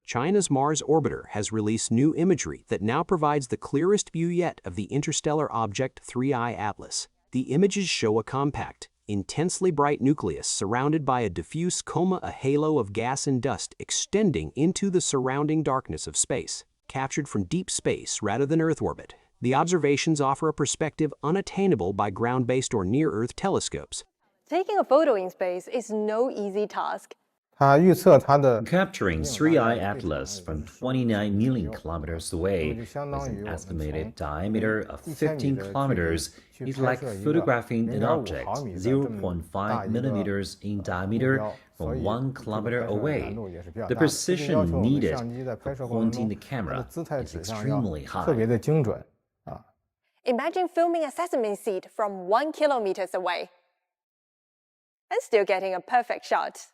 China's Mars Orbiter has released new imagery that now provides the clearest view yet of the interstellar object 3I Atlas. The images show a compact, intensely bright nucleus surrounded by a diffuse coma, a halo of gas and dust extending into the surrounding darkness of space. Captured from deep space rather than Earth orbit, the observations offer a perspective unattainable by ground-based or near-Earth telescopes. Taking a photo in space is no easy task. Capturing 3I Atlas from 29 million kilometers away with an estimated diameter of 15 kilometers is like photographing an object 0.5 millimeters in diameter from 1 kilometer away. The precision needed for pointing the camera is extremely high. Imagine filming a sesame seed from 1 kilometer away and still getting a perfect shot.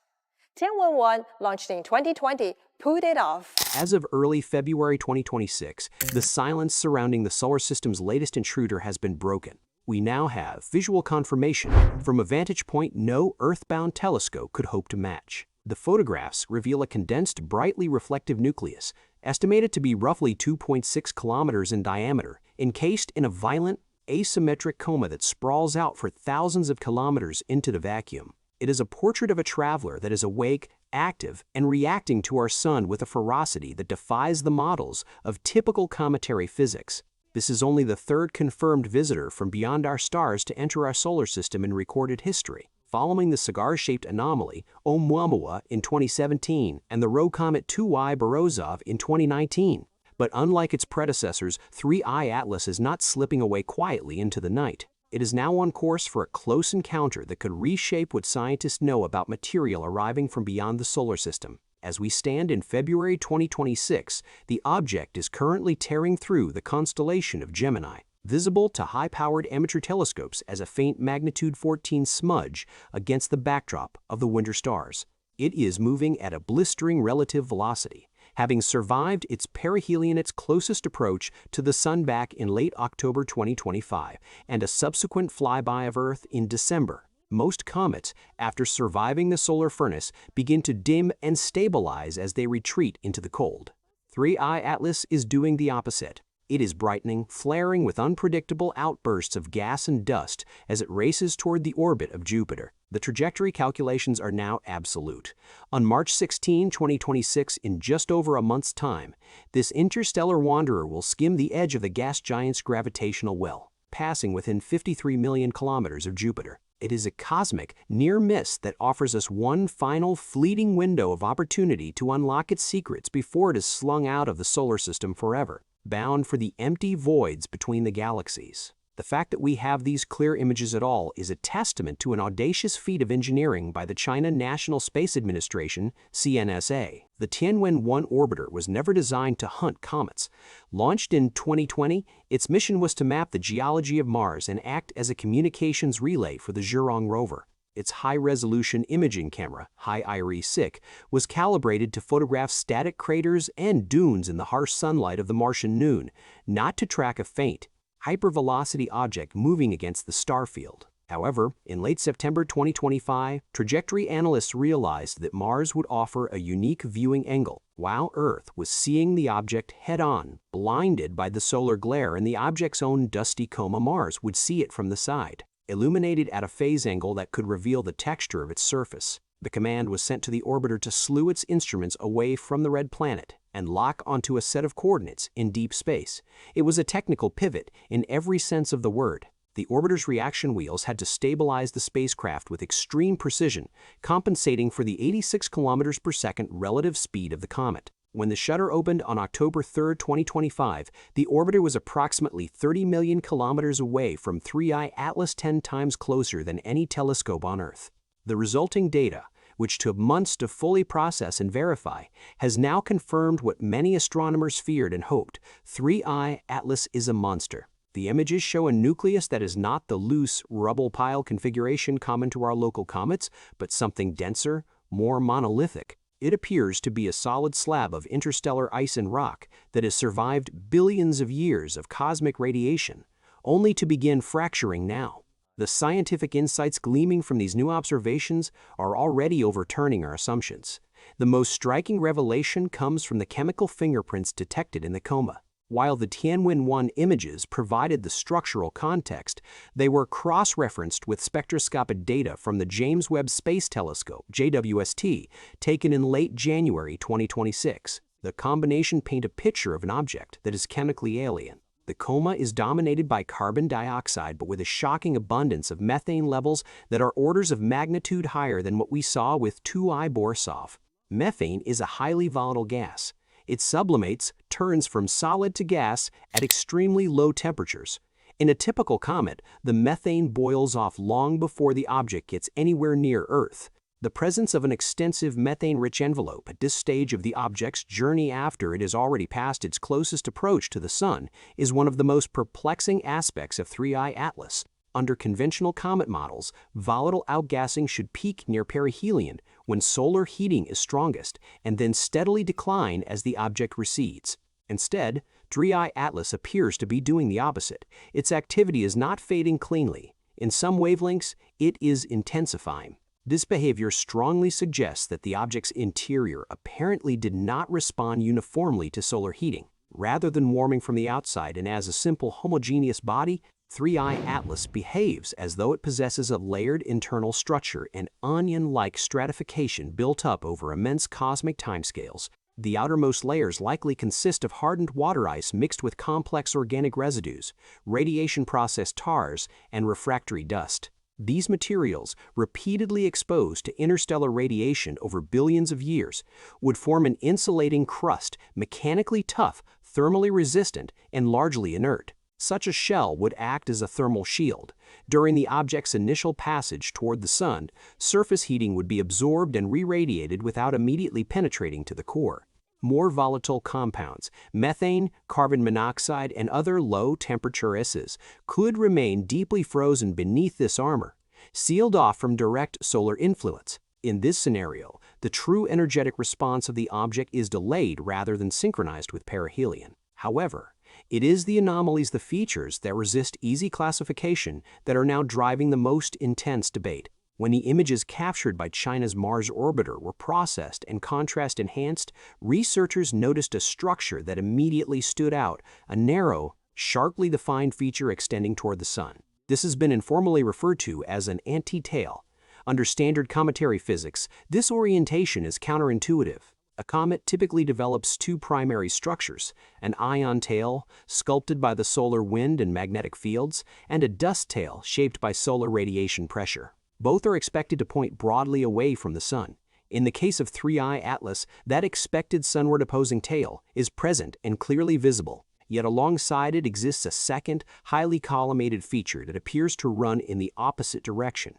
Tianwen-1, launched in 2020, pulled it off. As of early February 2026, the silence surrounding the solar system's latest intruder has been broken. We now have visual confirmation from a vantage point no Earth-bound telescope could hope to match. The photographs reveal a condensed, brightly reflective nucleus, estimated to be roughly 2.6 kilometers in diameter, encased in a violent, asymmetric coma that sprawls out for thousands of kilometers into the vacuum. It is a portrait of a traveler that is awake, active, and reacting to our sun with a ferocity that defies the models of typical cometary physics. This is only the third confirmed visitor from beyond our stars to enter our solar system in recorded history, following the cigar-shaped anomaly Oumuamua in 2017 and the Rho Comet 2I Borisov in 2019. But unlike its predecessors, 3I Atlas is not slipping away quietly into the night. It is now on course for a close encounter that could reshape what scientists know about material arriving from beyond the solar system. As we stand in February 2026, the object is currently tearing through the constellation of Gemini, visible to high-powered amateur telescopes as a faint magnitude 14 smudge against the backdrop of the winter stars. It is moving at a blistering relative velocity, having survived its perihelion, its closest approach to the Sun back in late October 2025, and a subsequent flyby of Earth in December. Most comets, after surviving the solar furnace, begin to dim and stabilize as they retreat into the cold. 3I Atlas is doing the opposite. It is brightening, flaring with unpredictable outbursts of gas and dust as it races toward the orbit of Jupiter. The trajectory calculations are now absolute. On March 16, 2026, in just over a month's time, this interstellar wanderer will skim the edge of the gas giant's gravitational well, passing within 53 million kilometers of Jupiter. It is a cosmic near miss that offers us one final fleeting window of opportunity to unlock its secrets before it is slung out of the solar system forever, bound for the empty voids between the galaxies. The fact that we have these clear images at all is a testament to an audacious feat of engineering by the China National Space Administration, CNSA. The Tianwen-1 Orbiter was never designed to hunt comets. Launched in 2020, its mission was to map the geology of Mars and act as a communications relay for the Zhurong rover. Its high-resolution imaging camera, HiRISC, was calibrated to photograph static craters and dunes in the harsh sunlight of the Martian noon, not to track a faint, hypervelocity object moving against the star field. However, in late September 2025, trajectory analysts realized that Mars would offer a unique viewing angle, while Earth was seeing the object head-on, blinded by the solar glare, and the object's own dusty coma. Mars would see it from the side, illuminated at a phase angle that could reveal the texture of its surface. The command was sent to the orbiter to slew its instruments away from the red planet and lock onto a set of coordinates in deep space. It was a technical pivot in every sense of the word. The orbiter's reaction wheels had to stabilize the spacecraft with extreme precision, compensating for the 86 kilometers per second relative speed of the comet. When the shutter opened on October 3, 2025, the orbiter was approximately 30 million kilometers away from 3I Atlas, 10 times closer than any telescope on Earth. The resulting data, which took months to fully process and verify, has now confirmed what many astronomers feared and hoped. 3I Atlas is a monster. The images show a nucleus that is not the loose rubble pile configuration common to our local comets, but something denser, more monolithic. It appears to be a solid slab of interstellar ice and rock that has survived billions of years of cosmic radiation, only to begin fracturing now. The scientific insights gleaming from these new observations are already overturning our assumptions. The most striking revelation comes from the chemical fingerprints detected in the coma. While the Tianwen-1 images provided the structural context, they were cross-referenced with spectroscopic data from the James Webb Space Telescope, JWST, taken in late January 2026. The combination paint a picture of an object that is chemically alien. The coma is dominated by carbon dioxide, but with a shocking abundance of methane levels that are orders of magnitude higher than what we saw with 2I Borisov. Methane is a highly volatile gas. It sublimates, turns from solid to gas at extremely low temperatures. In a typical comet, the methane boils off long before the object gets anywhere near Earth. The presence of an extensive methane-rich envelope at this stage of the object's journey after it has already passed its closest approach to the Sun is one of the most perplexing aspects of 3I Atlas. Under conventional comet models, volatile outgassing should peak near perihelion when solar heating is strongest and then steadily decline as the object recedes. Instead, 3I Atlas appears to be doing the opposite. Its activity is not fading cleanly. In some wavelengths, it is intensifying. This behavior strongly suggests that the object's interior apparently did not respond uniformly to solar heating. Rather than warming from the outside and as a simple homogeneous body, 3I Atlas behaves as though it possesses a layered internal structure and onion-like stratification built up over immense cosmic timescales. The outermost layers likely consist of hardened water ice mixed with complex organic residues, radiation-processed tars, and refractory dust. These materials, repeatedly exposed to interstellar radiation over billions of years, would form an insulating crust, mechanically tough, thermally resistant, and largely inert. Such a shell would act as a thermal shield. During the object's initial passage toward the Sun, surface heating would be absorbed and re-radiated without immediately penetrating to the core. More volatile compounds, methane, carbon monoxide, and other low-temperature S's, could remain deeply frozen beneath this armor, sealed off from direct solar influence. In this scenario, the true energetic response of the object is delayed rather than synchronized with perihelion. However, it is the anomalies, the features that resist easy classification, that are now driving the most intense debate. When the images captured by China's Mars Orbiter were processed and contrast enhanced, researchers noticed a structure that immediately stood out, a narrow, sharply defined feature extending toward the Sun. This has been informally referred to as an anti-tail. Under standard cometary physics, this orientation is counterintuitive. A comet typically develops two primary structures, an ion tail, sculpted by the solar wind and magnetic fields, and a dust tail shaped by solar radiation pressure. Both are expected to point broadly away from the Sun. In the case of 3I Atlas, that expected sunward opposing tail is present and clearly visible, yet alongside it exists a second, highly collimated feature that appears to run in the opposite direction.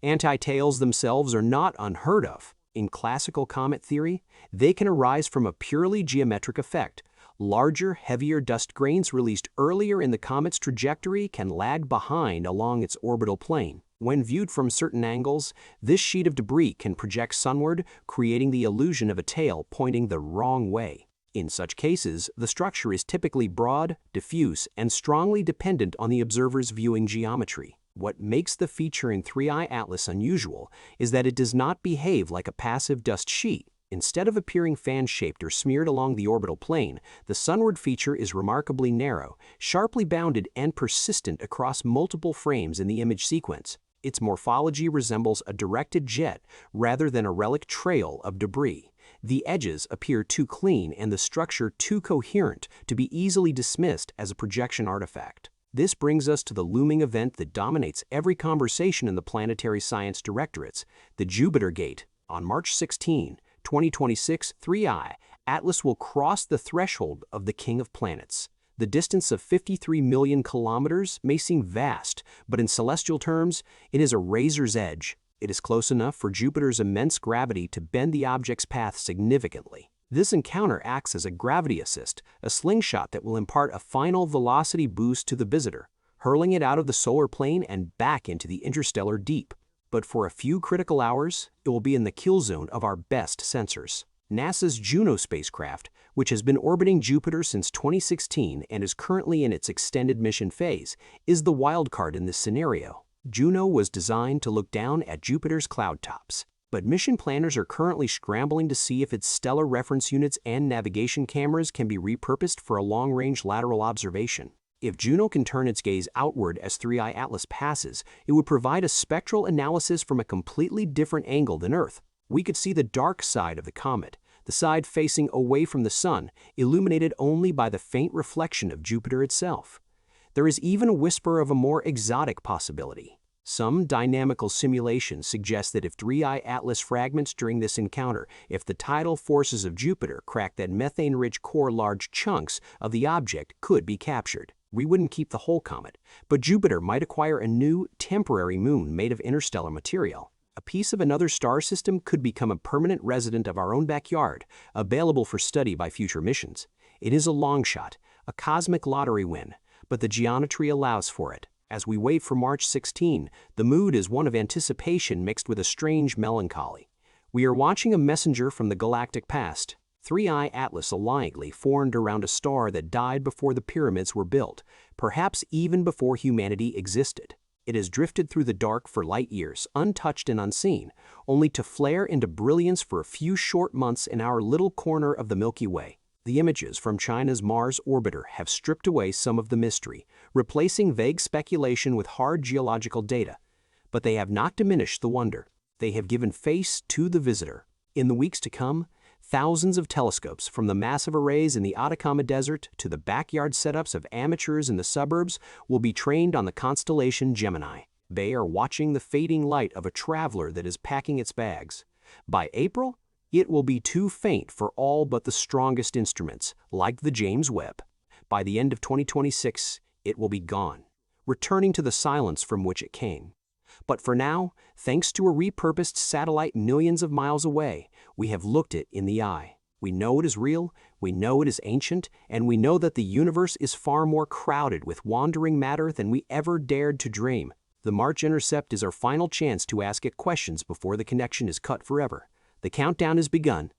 Anti-tails themselves are not unheard of. In classical comet theory, they can arise from a purely geometric effect. Larger, heavier dust grains released earlier in the comet's trajectory can lag behind along its orbital plane. When viewed from certain angles, this sheet of debris can project sunward, creating the illusion of a tail pointing the wrong way. In such cases, the structure is typically broad, diffuse, and strongly dependent on the observer's viewing geometry. What makes the feature in 3I Atlas unusual is that it does not behave like a passive dust sheet. Instead of appearing fan-shaped or smeared along the orbital plane, the sunward feature is remarkably narrow, sharply bounded, and persistent across multiple frames in the image sequence. Its morphology resembles a directed jet rather than a relic trail of debris. The edges appear too clean and the structure too coherent to be easily dismissed as a projection artifact. This brings us to the looming event that dominates every conversation in the planetary science directorates, the Jupiter Gate. On March 16, 2026, 3I Atlas will cross the threshold of the King of Planets. The distance of 53 million kilometers may seem vast, but in celestial terms, it is a razor's edge. It is close enough for Jupiter's immense gravity to bend the object's path significantly. This encounter acts as a gravity assist, a slingshot that will impart a final velocity boost to the visitor, hurling it out of the solar plane and back into the interstellar deep. But for a few critical hours, it will be in the kill zone of our best sensors. NASA's Juno spacecraft, which has been orbiting Jupiter since 2016 and is currently in its extended mission phase, is the wildcard in this scenario. Juno was designed to look down at Jupiter's cloud tops, but mission planners are currently scrambling to see if its stellar reference units and navigation cameras can be repurposed for a long-range lateral observation. If Juno can turn its gaze outward as 3I Atlas passes, it would provide a spectral analysis from a completely different angle than Earth. We could see the dark side of the comet, the side facing away from the Sun, illuminated only by the faint reflection of Jupiter itself. There is even a whisper of a more exotic possibility. Some dynamical simulations suggest that if 3I Atlas fragments during this encounter, if the tidal forces of Jupiter crack that methane-rich core, large chunks of the object could be captured. We wouldn't keep the whole comet, but Jupiter might acquire a new, temporary moon made of interstellar material. A piece of another star system could become a permanent resident of our own backyard, available for study by future missions. It is a long shot, a cosmic lottery win, but the geometry allows for it. As we wait for March 16, the mood is one of anticipation mixed with a strange melancholy. We are watching a messenger from the galactic past. 3I Atlas alliantly formed around a star that died before the pyramids were built, perhaps even before humanity existed. It has drifted through the dark for light years, untouched and unseen, only to flare into brilliance for a few short months in our little corner of the Milky Way. The images from China's Mars Orbiter have stripped away some of the mystery, replacing vague speculation with hard geological data. But they have not diminished the wonder. They have given face to the visitor. In the weeks to come, thousands of telescopes, from the massive arrays in the Atacama Desert to the backyard setups of amateurs in the suburbs, will be trained on the constellation Gemini. They are watching the fading light of a traveler that is packing its bags. By April, it will be too faint for all but the strongest instruments, like the James Webb. By the end of 2026, it will be gone, returning to the silence from which it came. But for now, thanks to a repurposed satellite millions of miles away, we have looked it in the eye. We know it is real, we know it is ancient, and we know that the universe is far more crowded with wandering matter than we ever dared to dream. The March intercept is our final chance to ask it questions before the connection is cut forever. The countdown has begun.